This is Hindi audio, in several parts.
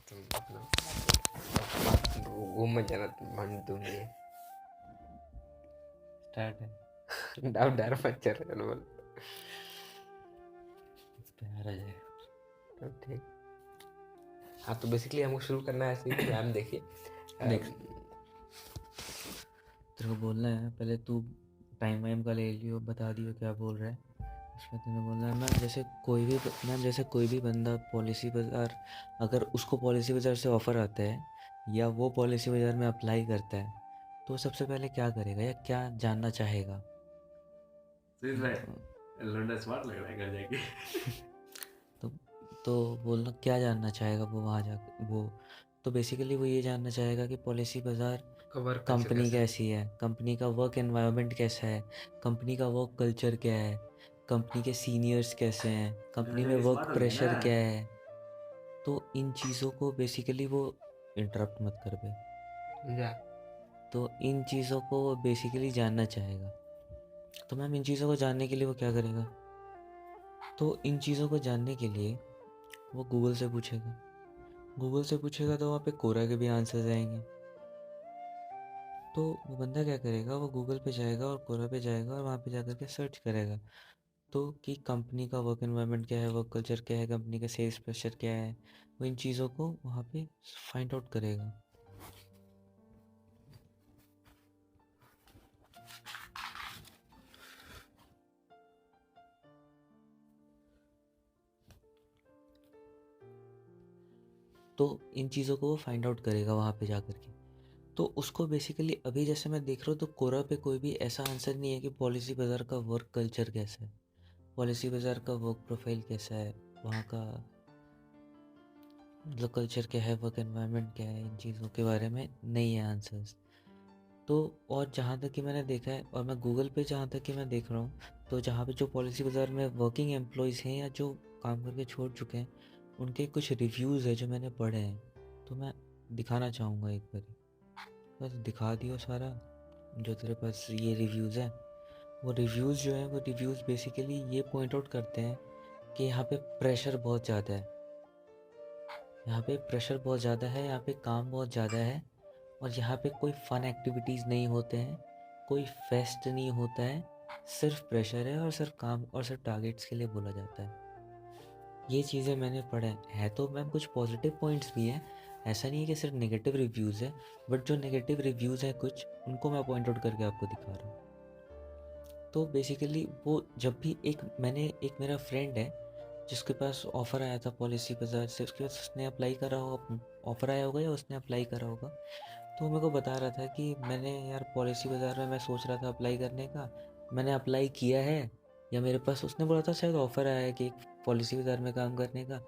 तुम अपना बात घूम मत जाना तुम ये स्टार्ट है। डाउट डर मत चल रहे बोल। प्यार आ जाए। तो ठीक। हाँ तो बेसिकली हमको शुरू करना है ऐसे कि मैम देखिए देख, तेरे को बोलना है पहले, तू टाइम वाइम का ले लियो, बता दियो क्या बोल रहा है। उसमें तूने बोलना है मैम जैसे कोई भी बंदा पॉलिसी बाज़ार, अगर उसको पॉलिसी बाज़ार से ऑफ़र आता है या वो पॉलिसी बाज़ार में अप्लाई करता है, तो सबसे पहले क्या करेगा या क्या जानना चाहेगा? लौंडा स्मार्ट लग रहा है घर जाके। तो तो बोलना क्या जानना चाहेगा वो वहाँ जाकर, वो तो बेसिकली वो ये जानना चाहेगा कि पॉलिसी बाज़ार कवर कंपनी कैसी है, कंपनी का वर्क एनवायरनमेंट कैसा है, कंपनी का वर्क कल्चर क्या है, कंपनी के सीनियर्स कैसे हैं, कंपनी में वर्क स्मार्ट हो गया प्रेशर ना। क्या है। तो इन चीज़ों को बेसिकली वो, इंटरप्ट मत कर बे, या तो इन चीज़ों को वो बेसिकली जानना चाहेगा। तो मैम इन चीज़ों को जानने के लिए वो क्या करेगा? तो इन चीज़ों को जानने के लिए वो गूगल से पूछेगा। गूगल से पूछेगा तो वहाँ पे कोरा के भी आंसर्स आएंगे। तो वो बंदा क्या करेगा, वो गूगल पे जाएगा और कोरा पे जाएगा और वहाँ पे जाकर के सर्च करेगा तो कि कंपनी का वर्क एनवायरनमेंट क्या है, वर्क कल्चर क्या है, कंपनी का सेल्स प्रेशर क्या है, वो इन चीज़ों को वहाँ पे फाइंड आउट करेगा। तो इन चीज़ों को वो फाइंड आउट करेगा वहाँ पे जाकर के। तो उसको बेसिकली अभी जैसे मैं देख रहा हूँ तो कोरा पे कोई भी ऐसा आंसर नहीं है कि पॉलिसी बाज़ार का वर्क कल्चर कैसा है, पॉलिसी बाज़ार का वर्क प्रोफाइल कैसा है, वहाँ का मतलब कल्चर क्या है, वर्क एनवायरनमेंट क्या है, इन चीज़ों के बारे में नहीं है आंसर्स। तो और जहाँ तक कि मैंने देखा है, और मैं गूगल पे जहाँ तक कि मैं देख रहा हूँ, तो जहाँ पे जो पॉलिसी बाज़ार में वर्किंग एम्प्लॉयज़ हैं या जो काम करके छोड़ चुके हैं, उनके कुछ रिव्यूज़ है जो मैंने पढ़े हैं, तो मैं दिखाना चाहूँगा एक बार। बस दिखा दियो सारा जो तेरे पास ये रिव्यूज़ हैं। वो रिव्यूज़ जो हैं, वो रिव्यूज़ बेसिकली ये पॉइंट आउट करते हैं कि यहाँ पे प्रेशर बहुत ज़्यादा है, यहाँ पे प्रेशर बहुत ज़्यादा है, यहाँ पे काम बहुत ज़्यादा है, और यहाँ पे कोई फ़न एक्टिविटीज़ नहीं होते हैं, कोई फेस्ट नहीं होता है, सिर्फ प्रेशर है और सिर्फ काम और सिर्फ टारगेट्स के लिए बोला जाता है। ये चीज़ें मैंने पढ़ा है तो मैम कुछ पॉजिटिव पॉइंट्स भी हैं, ऐसा नहीं है कि सिर्फ नेगेटिव रिव्यूज़ है, बट जो नेगेटिव रिव्यूज़ हैं कुछ, उनको मैं पॉइंट आउट करके आपको दिखा रहा हूँ। तो बेसिकली वो जब भी एक मेरा फ्रेंड है जिसके पास ऑफ़र आया था पॉलिसी बाज़ार से, उसके बाद उसने अप्लाई करा होगा, ऑफ़र आया होगा या उसने अप्लाई करा होगा, तो वो मेरे को बता रहा था कि मैंने यार पॉलिसी बाज़ार में मैं सोच रहा था अप्लाई करने का, मैंने अप्लाई किया है, या मेरे पास उसने बोला था शायद ऑफ़र आया है कि एक पॉलिसी बाज़ार में काम करने का,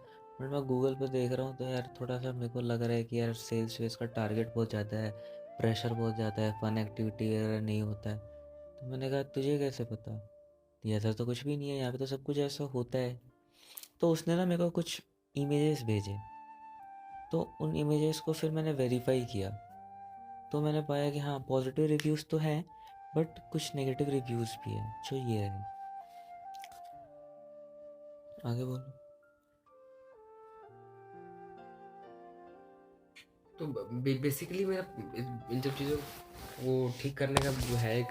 बट मैं गूगल पर देख रहा हूँ तो यार थोड़ा सा मेरे को लग रहा है कि यार सेल्स वेल्स का टारगेट बहुत ज़्यादा है, प्रेशर बहुत ज़्यादा है, फ़न एक्टिविटी वगैरह नहीं होता है। तो मैंने कहा तुझे कैसे पता? ये ऐसा तो कुछ भी नहीं है, यहाँ पे तो सब कुछ ऐसा होता है। तो उसने ना मेरे को कुछ इमेजेस भेजे, तो उन इमेजेस को फिर मैंने वेरीफाई किया, तो मैंने पाया कि हाँ पॉजिटिव रिव्यूज़ तो हैं, बट कुछ नेगेटिव रिव्यूज़ भी हैं, जो ये है। आगे बोलो। तो बेसिकली मेरा इन सब चीज़ों को ठीक करने का जो है एक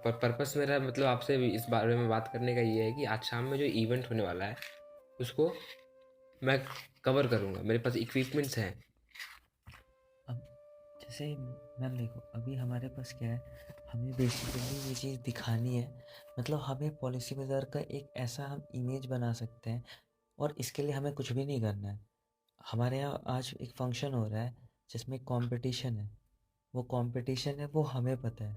पर्पस मेरा, मतलब आपसे इस बारे में बात करने का ये है कि आज शाम में जो इवेंट होने वाला है उसको मैं कवर करूँगा, मेरे पास इक्विपमेंट्स हैं। अब जैसे मैम देखो, अभी हमारे पास क्या है, हमें बेसिकली ये चीज़ दिखानी है, मतलब हमें पॉलिसी बाज़ार का एक ऐसा हम इमेज बना सकते हैं, और इसके लिए हमें कुछ भी नहीं करना है। हमारे यहाँ आज एक फंक्शन हो रहा है जिसमें कंपटीशन है, वो कंपटीशन है वो हमें पता है,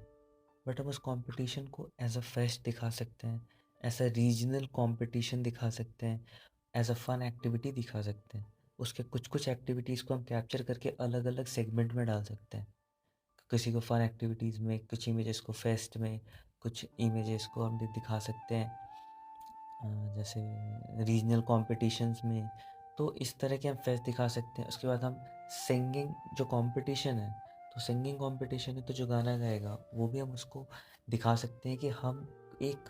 बट हम उस कंपटीशन को एज अ फेस्ट दिखा सकते हैं, एज अ रीजनल कंपटीशन दिखा सकते हैं, एज अ फन एक्टिविटी दिखा सकते हैं। उसके कुछ कुछ एक्टिविटीज़ को हम कैप्चर करके अलग अलग सेगमेंट में डाल सकते हैं, किसी को फन एक्टिविटीज़ में, कुछ इमेजेस को फेस्ट में, कुछ इमेजेस को हम दिखा सकते हैं जैसे रीजनल कॉम्पिटिशन्स में। तो इस तरह के हम फेस्ट दिखा सकते हैं। उसके बाद हम सिंगिंग जो कंपटीशन है, तो सिंगिंग कंपटीशन है तो जो गाना गाएगा वो भी हम उसको दिखा सकते हैं कि हम एक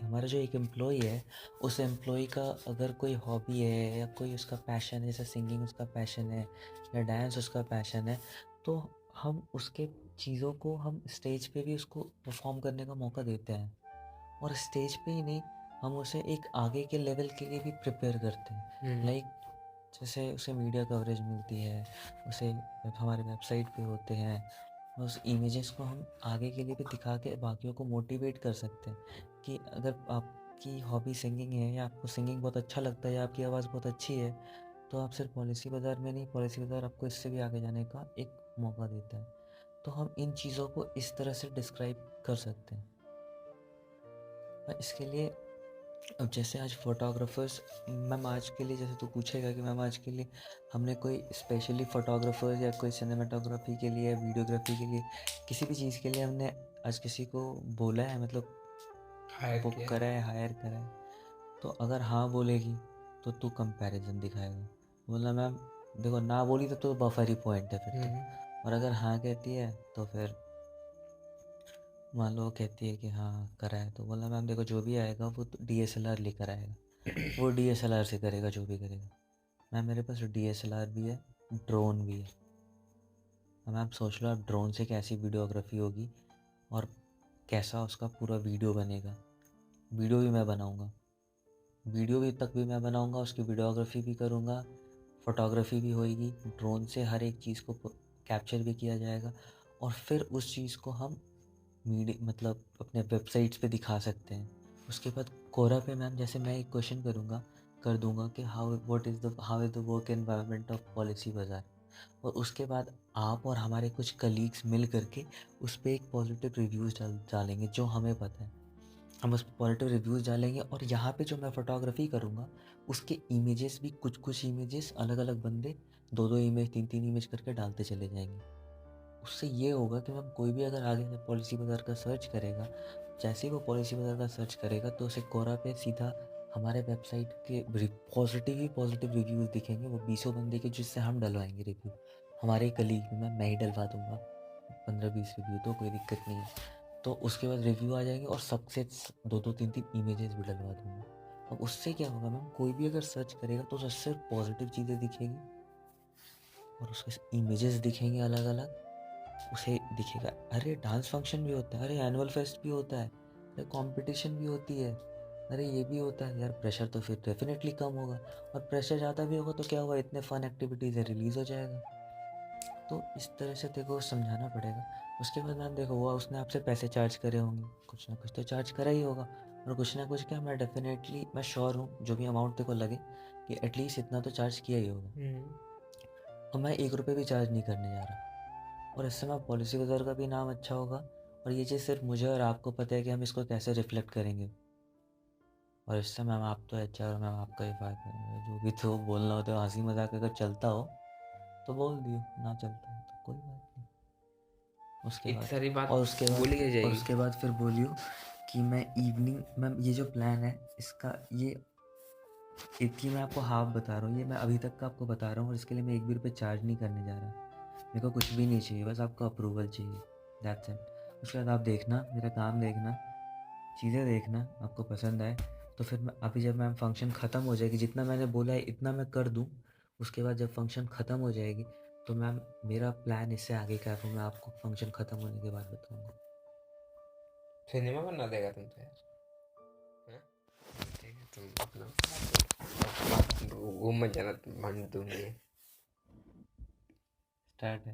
हमारा जो एक एम्प्लॉई है, उस एम्प्लॉई का अगर कोई हॉबी है या कोई उसका पैशन है, जैसे सिंगिंग उसका पैशन है या डांस उसका पैशन है, तो हम उसके चीज़ों को हम स्टेज पे भी उसको परफॉर्म करने का मौका देते हैं। और स्टेज पे ही नहीं, हम उसे एक आगे के लेवल के लिए भी प्रिपेयर करते हैं। हम्म। लाइक जैसे उसे मीडिया कवरेज मिलती है, उसे हमारे वेबसाइट पे होते हैं, और उस इमेजेस को हम आगे के लिए भी दिखा के बाकियों को मोटिवेट कर सकते हैं कि अगर आपकी हॉबी सिंगिंग है या आपको सिंगिंग बहुत अच्छा लगता है या आपकी आवाज़ बहुत अच्छी है, तो आप सिर्फ पॉलिसी बाज़ार में नहीं, पॉलिसी बाज़ार आपको इससे भी आगे जाने का एक मौका देता है। तो हम इन चीज़ों को इस तरह से डिस्क्राइब कर सकते हैं। इसके लिए अब जैसे आज फ़ोटोग्राफ़र्स, मैम आज के लिए जैसे तू पूछेगा कि मैम आज के लिए हमने कोई स्पेशली फ़ोटोग्राफ़र या कोई सिनेमेटोग्राफी के लिए, वीडियोग्राफी के लिए, किसी भी चीज़ के लिए हमने आज किसी को बोला है, मतलब हायर बुक किया। करा है, हायर करा है? तो अगर हाँ बोलेगी तो तू कंपैरिजन दिखाएगा, बोला मैम देखो ना बोली तो बफर ही पॉइंट है फिर तो। और अगर हाँ कहती है तो फिर मान लो वो कहती है कि हाँ करा है, तो बोला मैम देखो जो भी आएगा वो तो DSLR लेकर आएगा, वो DSLR से करेगा जो भी करेगा। मैम मेरे पास DSLR भी है, ड्रोन भी है। मैम सोच लो आप ड्रोन से कैसी वीडियोग्राफी होगी और कैसा उसका पूरा वीडियो बनेगा। वीडियो भी मैं बनाऊंगा, वीडियो भी तक भी मैं बनाऊंगा, उसकी वीडियोग्राफी भी करूंगा, फोटोग्राफी भी होएगी, ड्रोन से हर एक चीज़ को कैप्चर भी किया जाएगा, और फिर उस चीज़ को हम मीडिया मतलब अपने वेबसाइट्स पे दिखा सकते हैं। उसके बाद कोरा पे मैम जैसे मैं एक क्वेश्चन कर दूंगा कि how is the work environment of policy बाज़ार, और उसके बाद आप और हमारे कुछ कलीग्स मिल करके उस पर एक पॉजिटिव रिव्यूज़ डालेंगे जो हमें पता है। हम उस पॉजिटिव रिव्यूज़ डालेंगे, और यहाँ पे जो मैं फ़ोटोग्राफी करूँगा उसके इमेजेस भी कुछ इमेजेस अलग अलग बंदे 2-2 इमेज 3-3 इमेज करके डालते चले जाएंगे। उससे ये होगा कि मैम कोई भी अगर आगे से पॉलिसी बाज़ार का सर्च करेगा, जैसे ही वो पॉलिसी बाज़ार का सर्च करेगा तो उसे कोरा पे सीधा हमारे वेबसाइट के पॉजिटिव रिव्यूज़ दिखेंगे, वो 20 बंदे के जिससे हम डलवाएंगे रिव्यू, हमारे कलीग मैं ही डलवा दूंगा 15-20 रिव्यू, तो कोई दिक्कत नहीं है। तो उसके बाद रिव्यू आ जाएंगे और सबसे 2-2 3-3 इमेजेस भी डलवा दूंगा। अब उससे क्या होगा मैम, कोई भी अगर सर्च करेगा तो उसे सिर्फ पॉजिटिव चीज़ें दिखेगी और उसके इमेजेस दिखेंगे अलग अलग। उसे दिखेगा अरे डांस फंक्शन भी होता है, अरे एनुअल फेस्ट भी होता है, अरे कंपटीशन भी होती है, अरे ये भी होता है यार, प्रेशर तो फिर डेफिनेटली कम होगा, और प्रेशर ज़्यादा भी होगा तो क्या होगा, इतने फन एक्टिविटीज़ है, रिलीज़ हो जाएगा। तो इस तरह से देखो समझाना पड़ेगा। उसके बाद मैम देखो वो उसने आपसे पैसे चार्ज करे होंगे, कुछ ना कुछ तो चार्ज करा ही होगा, और कुछ ना कुछ क्या, मैं श्योर हूँ जो भी अमाउंट देखो लगे कि एटलीस्ट इतना तो चार्ज किया ही होगा। और मैं 1 रुपये भी चार्ज नहीं करने जा रहा, और इससे मैं पॉलिसी बाज़ार का भी नाम अच्छा होगा, और ये चीज़ सिर्फ मुझे और आपको पता है कि हम इसको कैसे रिफ्लेक्ट करेंगे। और इससे मैम आप तो HR और मैम आपका ही फ़ायदा है, जो भी तो बोलना होता है हंसी मजाक अगर चलता हो तो बोल दियो, ना चलता हो तो कोई बात नहीं। उसके इतनी बाद सारी बात और उसके बाद बोली और जाएगी। उसके बाद फिर बोलियो कि मैं इवनिंग मैम ये जो प्लान है इसका ये इसकी मैं आपको हाफ बता रहा हूँ, ये मैं अभी तक का आपको बता रहा हूँ, और इसके लिए मैं 1 भी रुपये चार्ज नहीं करने जा रहा। मेरे को कुछ भी नहीं चाहिए, बस आपका अप्रूवल चाहिए, दैट्स इट। उसके बाद आप देखना, मेरा काम देखना, चीज़ें देखना, आपको पसंद आए तो फिर मैं अभी जब मैम फंक्शन ख़त्म हो जाएगी, जितना मैंने बोला है इतना मैं कर दूँ, उसके बाद जब फंक्शन ख़त्म हो जाएगी तो मैम मेरा प्लान इससे आगे का है वो मैं आपको फंक्शन ख़त्म होने के बाद बताऊँगा। सिनेमा बना देगा तुम तो यार। हाँ? ठीक है, तुम अपना घूम मत जाना, भंड दूंगी। स्टार्ट है।